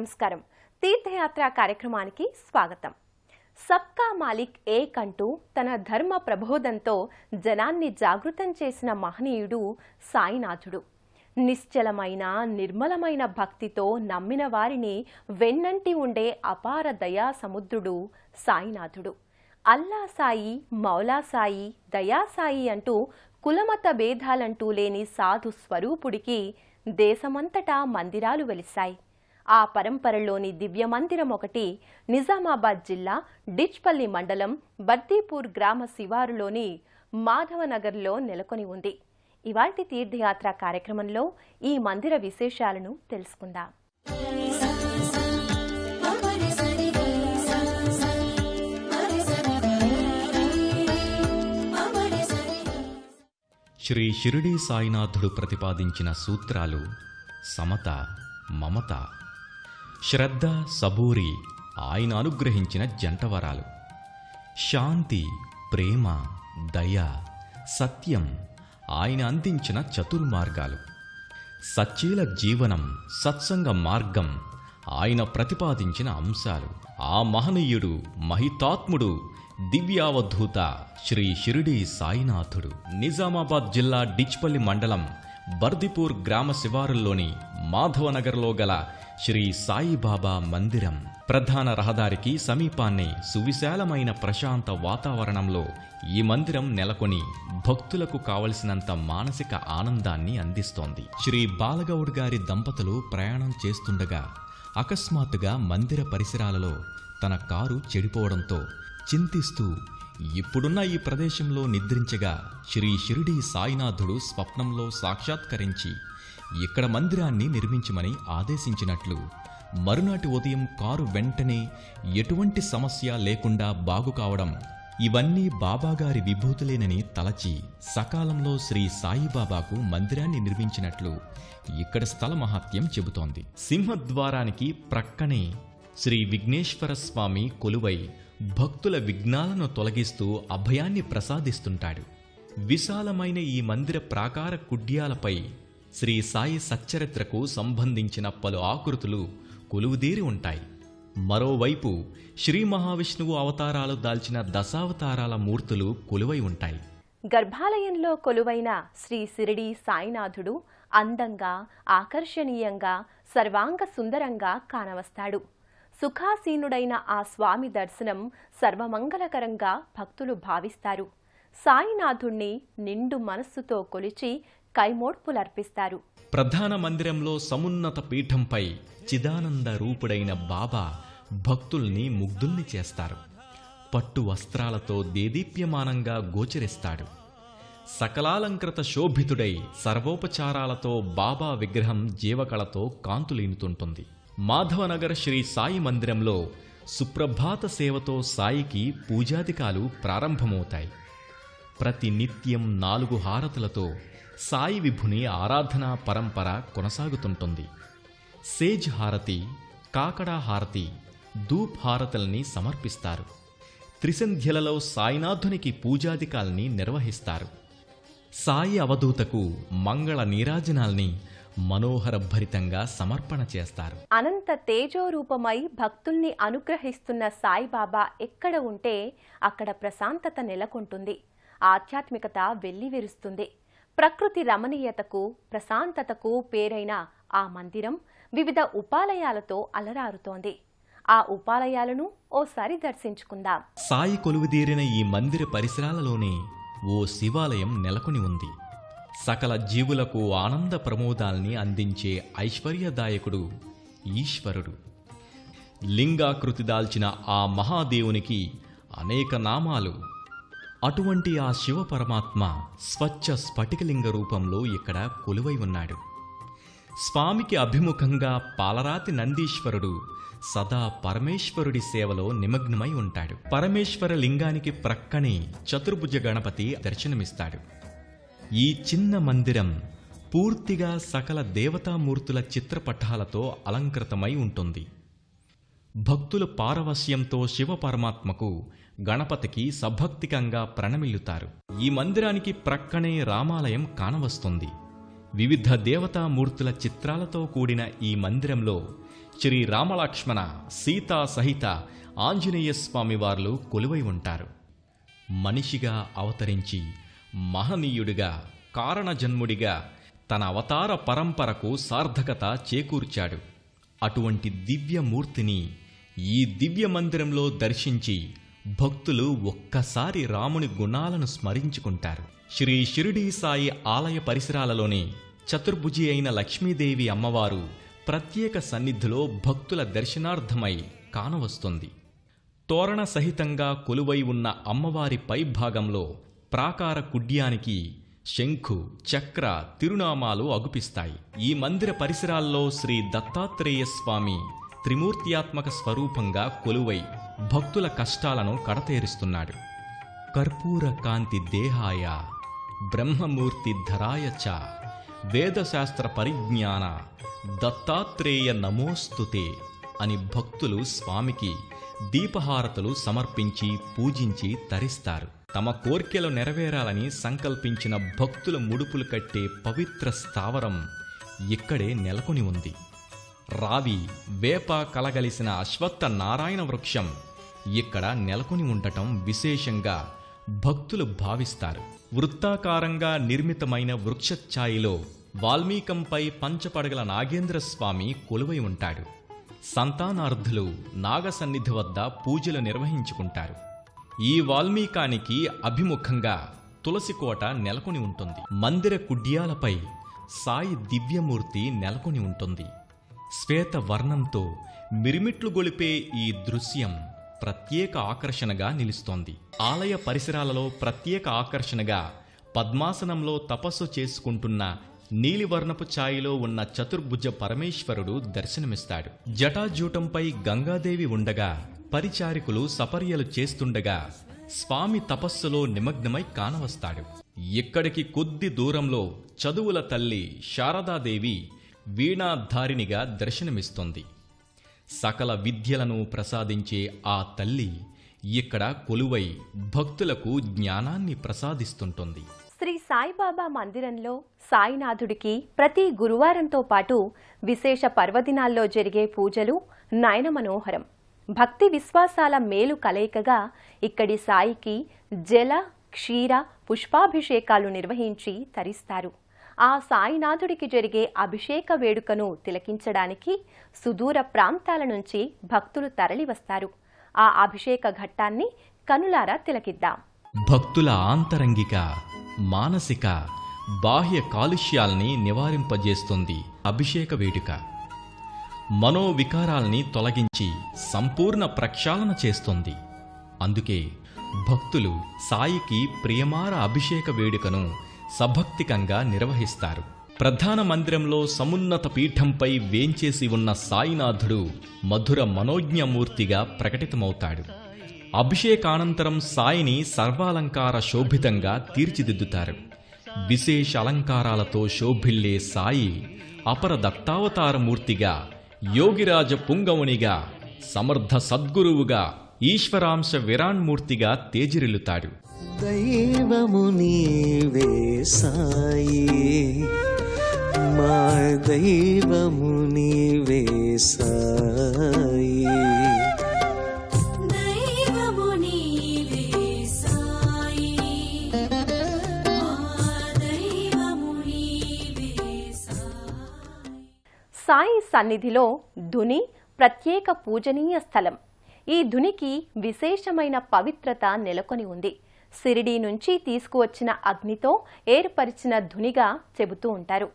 నమస్కారం. తీర్థయాత్ర కార్యక్రమానికి స్వాగతం. సబ్కా మాలిక్ ఏక్ అంటూ తన ధర్మ ప్రబోధంతో జనాన్ని జాగృతం చేసిన మహనీయుడు సాయినాథుడు. నిశ్చలమైన నిర్మలమైన భక్తితో నమ్మిన వారిని వెన్నంటి ఉండే అపార దయా సముద్రుడు సాయినాథుడు. అల్లా సాయి, మౌలా సాయి, దయా సాయి అంటూ కులమత భేదాలంటూ లేని సాధు స్వరూపుడికి దేశమంతటా మందిరాలు వెలిశాయి. ఆ పరంపరలోని దివ్య మందిరం ఒకటి నిజామాబాద్ జిల్లా డిచ్పల్లి మండలం బర్దీపూర్ గ్రామ శివారులోని మాధవనగర్లో నెలకొని ఉంది. ఇవాల్టి తీర్థయాత్ర కార్యక్రమంలో ఈ మందిర విశేషాలను తెలుసుకుందాం. శ్రీ షిరిడీ సాయినాథుడు ప్రతిపాదించిన సూత్రాలు సమత, మమత, శ్రద్ధ, సబూరి ఆయన అనుగ్రహించిన జంటవరాలు, శాంతి, ప్రేమ, దయ, సత్యం ఆయన అందించిన చతుర్మార్గాలు, సచ్చీల జీవనం, సత్సంగ మార్గం ఆయన ప్రతిపాదించిన అంశాలు. ఆ మహనీయుడు, మహితాత్ముడు, దివ్యావధూత శ్రీ షిరిడీ సాయినాథుడు నిజామాబాద్ జిల్లా డిచ్పల్లి మండలం బర్దిపూర్ గ్రామ శివారుల్లోని మాధవనగర్లో గల శ్రీ సాయిబాబా మందిరం. ప్రధాన రహదారికి సమీపాన్నే సువిశాలమైన ప్రశాంత వాతావరణంలో ఈ మందిరం నెలకొని భక్తులకు కావలసినంత మానసిక ఆనందాన్ని అందిస్తోంది. శ్రీ బాలగౌడ్ గారి దంపతులు ప్రయాణం చేస్తుండగా అకస్మాత్తుగా మందిర పరిసరాలలో తన కారు చెడిపోవడంతో చింతిస్తూ ఇప్పుడున్న ఈ ప్రదేశంలో నిద్రించగా శ్రీ షిరిడీ సాయినాథుడు స్వప్నంలో సాక్షాత్కరించి ఇక్కడ మందిరాన్ని నిర్మించమని ఆదేశించినట్లు మరునాటి ఉదయం కారు వెంటనే ఎటువంటి సమస్య లేకుండా బాగు కావడం, ఇవన్నీ బాబాగారి విభూతులేనని తలచి సకాలంలో శ్రీ సాయిబాబాకు మందిరాన్ని నిర్మించినట్లు ఇక్కడ స్థల మహాత్మ్యం చెబుతోంది. సింహద్వారానికి ప్రక్కనే శ్రీ విఘ్నేశ్వర స్వామి కొలువై భక్తుల విఘ్నాలను తొలగిస్తూ అభయాన్ని ప్రసాదిస్తుంటాడు. విశాలమైన ఈ మందిర ప్రాకార కుడ్యాలపై శ్రీ సాయి సచ్చరిత్రకు సంబంధించిన పలు ఆకృతులు కొలువుదీరి ఉంటాయి. మరోవైపు శ్రీ మహావిష్ణువు అవతారాలు దాల్చిన దశావతారాల మూర్తులు కొలువై ఉంటాయి. గర్భాలయంలో కొలువైన శ్రీ షిరిడీ సాయినాథుడు అందంగా, ఆకర్షణీయంగా, సర్వాంగ సుందరంగా కానవస్తాడు. సుఖాసీనుడైన ఆ స్వామి దర్శనం సర్వమంగళకరంగా భక్తులు భావిస్తారు. సాయినాథుణ్ణి నిండు మనస్సుతో కొలిచి కైమోడ్పులర్పిస్తారు. ప్రధాన మందిరంలో సమున్నత పీఠంపై చిదానంద రూపుడైన బాబా భక్తుల్ని ముగ్ధుల్ని చేస్తారు. పట్టు వస్త్రాలతో దేదీప్యమానంగా గోచరిస్తాడు. సకలాలంకృత శోభితుడై సర్వోపచారాలతో బాబా విగ్రహం జీవకళతో కాంతులీనుతుంటుంది. మాధవనగర్ శ్రీ సాయి మందిరంలో సుప్రభాత సేవతో సాయికి పూజాధికాలు ప్రారంభమవుతాయి. ప్రతి నిత్యం 4 హారతులతో సాయి విభుని ఆరాధనా పరంపర కొనసాగుతుంటుంది. సేజ్ హారతి, కాకడా హారతి, ధూప్ హారతుల్ని సమర్పిస్తారు. త్రిసంధ్యలలో సాయినాథునికి పూజాధికాల్ని నిర్వహిస్తారు. సాయి అవధూతకు మంగళ నీరాజనాల్ని మనోహర భరితంగా సమర్పణ చేస్తారు. అనంత తేజోరూపమై భక్తుల్ని అనుగ్రహిస్తున్న సాయిబాబా ఎక్కడ ఉంటే అక్కడ ప్రశాంతత నెలకొంటుంది. ఆధ్యాత్మికత వెల్లివిరుస్తుంది. ప్రకృతి రమణీయతకు, ప్రశాంతతకు పేరైన ఆ మందిరం వివిధ ఉపాలయాలతో అలరారుతోంది. ఆ ఉపాలయాలను ఓసారి దర్శించుకుందాం. సాయి కొలువుదీరిన ఈ మందిర పరిసరాలలోనే ఓ శివాలయం నెలకొని ఉంది. సకల జీవులకు ఆనంద ప్రమోదాల్ని అందించే ఐశ్వర్యదాయకుడు ఈశ్వరుడు. లింగాకృతి దాల్చిన ఆ మహాదేవునికి అనేక నామాలు. అటువంటి ఆ శివ పరమాత్మ స్వచ్ఛ స్ఫటికలింగ రూపంలో ఇక్కడ కొలువై ఉన్నాడు. స్వామికి అభిముఖంగా పాలరాతి నందీశ్వరుడు సదా పరమేశ్వరుడి సేవలో నిమగ్నమై ఉంటాడు. పరమేశ్వర లింగానికి ప్రక్కనే చతుర్భుజ గణపతి దర్శనమిస్తాడు. ఈ చిన్న మందిరం పూర్తిగా సకల దేవతామూర్తుల చిత్రపటాలతో అలంకృతమై ఉంటుంది. భక్తులు పారవశ్యంతో శివ పరమాత్మకు, గణపతికి సభక్తికంగా ప్రణమిల్లుతారు. ఈ మందిరానికి ప్రక్కనే రామాలయం కానవస్తుంది. వివిధ దేవతామూర్తుల చిత్రాలతో కూడిన ఈ మందిరంలో శ్రీ రామలక్ష్మణ సీతా సహిత ఆంజనేయ స్వామివార్లు కొలువై ఉంటారు. మనిషిగా అవతరించి మహనీయుడిగా కారణజన్ముడిగా తన అవతార పరంపరకు సార్థకత చేకూర్చాడు. అటువంటి దివ్యమూర్తిని ఈ దివ్య మందిరంలో దర్శించి భక్తులు ఒక్కసారి రాముని గుణాలను స్మరించుకుంటారు. శ్రీ షిరిడీ సాయి ఆలయ పరిసరాలలోని చతుర్భుజి అయిన లక్ష్మీదేవి అమ్మవారు ప్రత్యేక సన్నిధిలో భక్తుల దర్శనార్థమై కానవస్తుంది. తోరణ సహితంగా కొలువై ఉన్న అమ్మవారి పై భాగంలో ప్రాకార కుడ్యానికి శంఖు చక్ర తిరునామాలు అగుపిస్తాయి. ఈ మందిర పరిసరాల్లో శ్రీ దత్తాత్రేయ స్వామి త్రిమూర్త్యాత్మక స్వరూపంగా కొలువై భక్తుల కష్టాలను కడతేరుస్తున్నాడు. కర్పూర కాంతి దేహాయ బ్రహ్మమూర్తి ధరాయ చ వేదశాస్త్ర పరిజ్ఞాన దత్తాత్రేయ నమోస్తుతే అని భక్తులు స్వామికి దీపహారతులు సమర్పించి పూజించి తరిస్తారు. తమ కోర్కెలు నెరవేరాలని సంకల్పించిన భక్తుల ముడుపులు కట్టే పవిత్ర స్థావరం ఇక్కడే నెలకొని ఉంది. రావి వేప కలగలిసిన అశ్వత్థ నారాయణ వృక్షం ఇక్కడ నెలకొని ఉండటం విశేషంగా భక్తులు భావిస్తారు. వృత్తాకారంగా నిర్మితమైన వృక్షఛాయిలో వాల్మీకంపై పంచపడగల నాగేంద్ర స్వామి కొలువై ఉంటాడు. సంతానార్థులు నాగసన్నిధి వద్ద పూజలు నిర్వహించుకుంటారు. ఈ వాల్మీకానికి అభిముఖంగా తులసికోట నెలకొని ఉంటుంది. మందిర కుడ్యాలపై సాయి దివ్యమూర్తి నెలకొని ఉంటుంది. శ్వేత వర్ణంతో మిరిమిట్లు గొలిపే ఈ దృశ్యం ప్రత్యేక ఆకర్షణగా నిలుస్తోంది. ఆలయ పరిసరాలలో ప్రత్యేక ఆకర్షణగా పద్మాసనంలో తపస్సు చేసుకుంటున్న నీలివర్ణపు ఛాయలో ఉన్న చతుర్భుజ పరమేశ్వరుడు దర్శనమిస్తాడు. జటాజూటంపై గంగాదేవి ఉండగా పరిచారికులు సపర్యలు చేస్తుండగా స్వామి తపస్సులో నిమగ్నమై కానవస్తాడు. ఇక్కడికి కొద్ది దూరంలో చదువుల తల్లి శారదాదేవి వీణాధారినిగా దర్శనమిస్తుంది. సకల విద్యలను ప్రసాదించే ఆ తల్లి ఇక్కడ కొలువై భక్తులకు జ్ఞానాన్ని ప్రసాదిస్తుంటుంది. శ్రీ సాయిబాబా మందిరంలో సాయినాథుడికి ప్రతి గురువారంతో పాటు విశేష పర్వదినాల్లో జరిగే పూజలు నయన మనోహరం. భక్తి విశ్వాసాల మేలు కలయికగా ఇక్కడి సాయికి జల క్షీర పుష్పాభిషేకాలు నిర్వహించి తరిస్తారు. ఆ సాయినాథుడికి జరిగే అభిషేక వేడుకను తిలకించడానికి సుదూర ప్రాంతాల నుంచి భక్తులు తరలివస్తారు. ఆ అభిషేక ఘట్టాన్ని కనులారా తిలకిద్దాం. భక్తుల ఆంతరంగిక మానసిక బాహ్య కాలుష్యాల్ని నివారింపజేస్తుంది అభిషేక వేడుక. మనోవికారాల్ని తొలగించి సంపూర్ణ ప్రక్షాళన చేస్తుంది. అందుకే భక్తులు సాయికి ప్రియమార అభిషేక వేడుకను సభక్తికంగా నిర్వహిస్తారు. ప్రధాన మందిరంలో సమున్నత పీఠంపై వేంచేసి ఉన్న సాయినాథుడు మధుర మనోజ్ఞమూర్తిగా ప్రకటితమవుతాడు. అభిషేకానంతరం సాయిని సర్వాలంకార శోభితంగా తీర్చిదిద్దుతారు. విశేష అలంకారాలతో శోభిల్లే సాయి అపర దత్తావతారమూర్తిగా, యోగిరాజ పుంగవునిగా, సమర్థ సద్గురువుగా, ఈశ్వరాంశ విరాణ్మూర్తిగా తేజిరిల్లుతాడు. దైవము నీవే సాయి, మా దైవము నీవే సాయి. సాయి సన్నిధిలో ధుని ప్రత్యేక పూజనీయ స్థలం. ఈ ధునికి విశేషమైన పవిత్రత నెలకొని ఉంది. షిరిడీ నుంచి తీసుకువచ్చిన అగ్నితో ఏర్పరిచిన ధునిగా చెబుతూ ఉంటారు.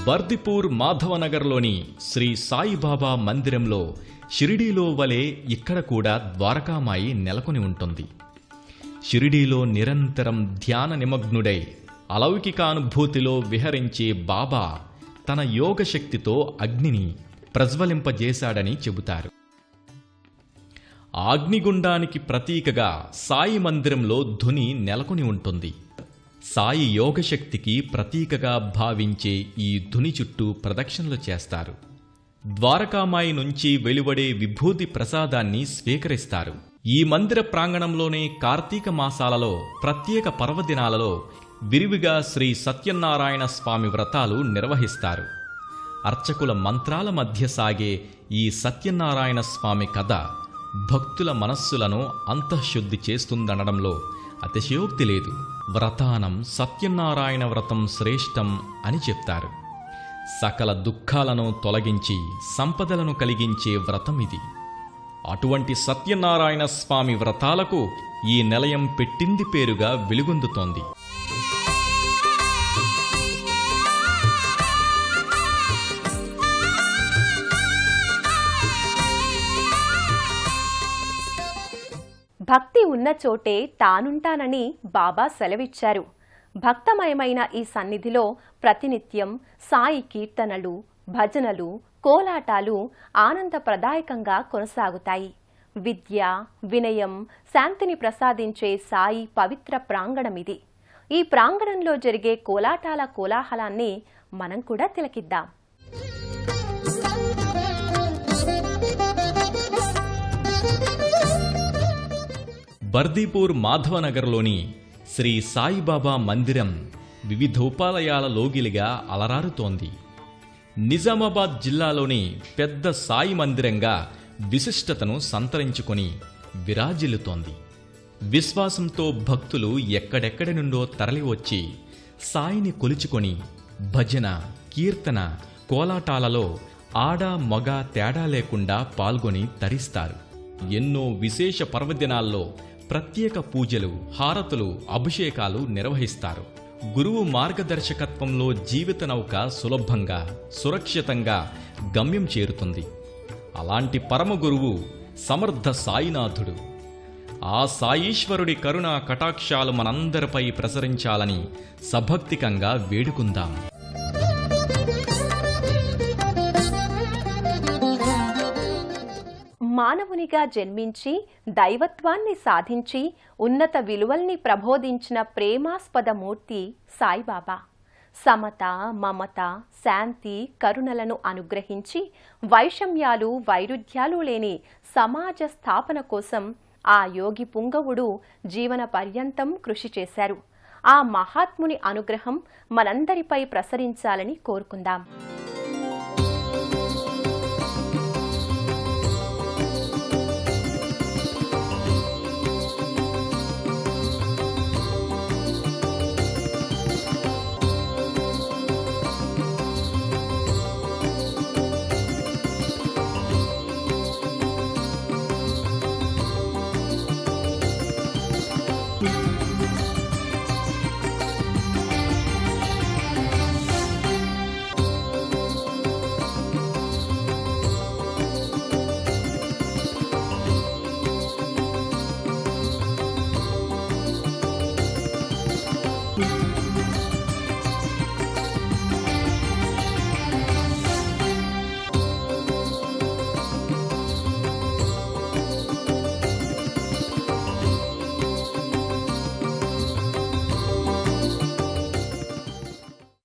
బర్దిపూర్ మాధవనగర్లోని శ్రీ సాయిబాబా మందిరంలో షిరిడీలో వలె ఇక్కడ కూడా ద్వారకామాయి నెలకొని ఉంటుంది. షిరిడీలో నిరంతరం ధ్యాన నిమగ్నుడై అలౌకికానుభూతిలో విహరించే బాబా తన యోగశక్తితో అగ్నిని ప్రజ్వలింపజేశాడని చెబుతారు. అగ్నిగుండానికి ప్రతీకగా సాయి మందిరంలో ధుని నెలకొని ఉంటుంది. సాయి యోగశక్తికి ప్రతీకగా భావించే ఈ ధుని చుట్టూ ప్రదక్షిణలు చేస్తారు. ద్వారకామాయి నుంచి వెలువడే విభూతి ప్రసాదాన్ని స్వీకరిస్తారు. ఈ మందిర ప్రాంగణంలోనే కార్తీక మాసాలలో ప్రత్యేక పర్వదినాలలో విరివిగా శ్రీ సత్యనారాయణ స్వామి వ్రతాలు నిర్వహిస్తారు. అర్చకుల మంత్రాల మధ్య సాగే ఈ సత్యనారాయణ స్వామి కథ భక్తుల మనస్సులను అంతఃశుద్ధి చేస్తుందనడంలో అతిశయోక్తి లేదు. వ్రతానం సత్యనారాయణ వ్రతం శ్రేష్టం అని చెప్తారు. సకల దుఃఖాలను తొలగించి సంపదలను కలిగించే వ్రతం ఇది. అటువంటి సత్యనారాయణ స్వామి వ్రతాలకు ఈ నిలయం పెట్టింది పేరుగా వెలుగొందుతోంది. భక్తి ఉన్న చోటే తానుంటానని బాబా సెలవిచ్చారు. భక్తమయమైన ఈ సన్నిధిలో ప్రతినిత్యం సాయి కీర్తనలు, భజనలు, కోలాటాలు ఆనందప్రదాయకంగా కొనసాగుతాయి. విద్య, వినయం, శాంతిని ప్రసాదించే సాయి పవిత్ర ప్రాంగణమిది. ఈ ప్రాంగణంలో జరిగే కోలాటాల కోలాహలాన్ని మనం కూడా తిలకిద్దాం. బర్దీపూర్ మాధవనగర్లోని శ్రీ సాయిబాబా మందిరం వివిధోపాలయాల లోగిలిగా అలరారుతోంది. నిజామాబాద్ జిల్లాలోని పెద్ద సాయి మందిరంగా విశిష్టతను సంతరించుకొని విరాజిల్లుతోంది. విశ్వాసంతో భక్తులు ఎక్కడెక్కడి నుండో తరలివచ్చి సాయిని కొలుచుకొని భజన, కీర్తన, కోలాటాలలో ఆడ మగ తేడా లేకుండా పాల్గొని తరిస్తారు. ఎన్నో విశేష పర్వదినాల్లో ప్రత్యేక పూజలు, హారతులు, అభిషేకాలు నిర్వహిస్తారు. గురువు మార్గదర్శకత్వంలో జీవిత నౌక సులభంగా, సురక్షితంగా గమ్యం చేరుతుంది. అలాంటి పరమ గురువు సమర్థ సాయినాథుడు. ఆ సాయీశ్వరుడి కరుణా కటాక్షాలు మనందరిపై ప్రసరించాలని సభక్తికంగా వేడుకుందాం. మానవునిగా జన్మించి దైవత్వాన్ని సాధించి ఉన్నత విలువల్ని ప్రబోధించిన ప్రేమాస్పద మూర్తి సాయిబాబా. సమత, మమత, శాంతి, కరుణలను అనుగ్రహించి వైషమ్యాలు, వైరుధ్యాలు లేని సమాజ స్థాపన కోసం ఆ యోగి పుంగవుడు జీవన పర్యంతం కృషి చేశారు. ఆ మహాత్ముని అనుగ్రహం మనందరిపై ప్రసరించాలని కోరుకుందాం.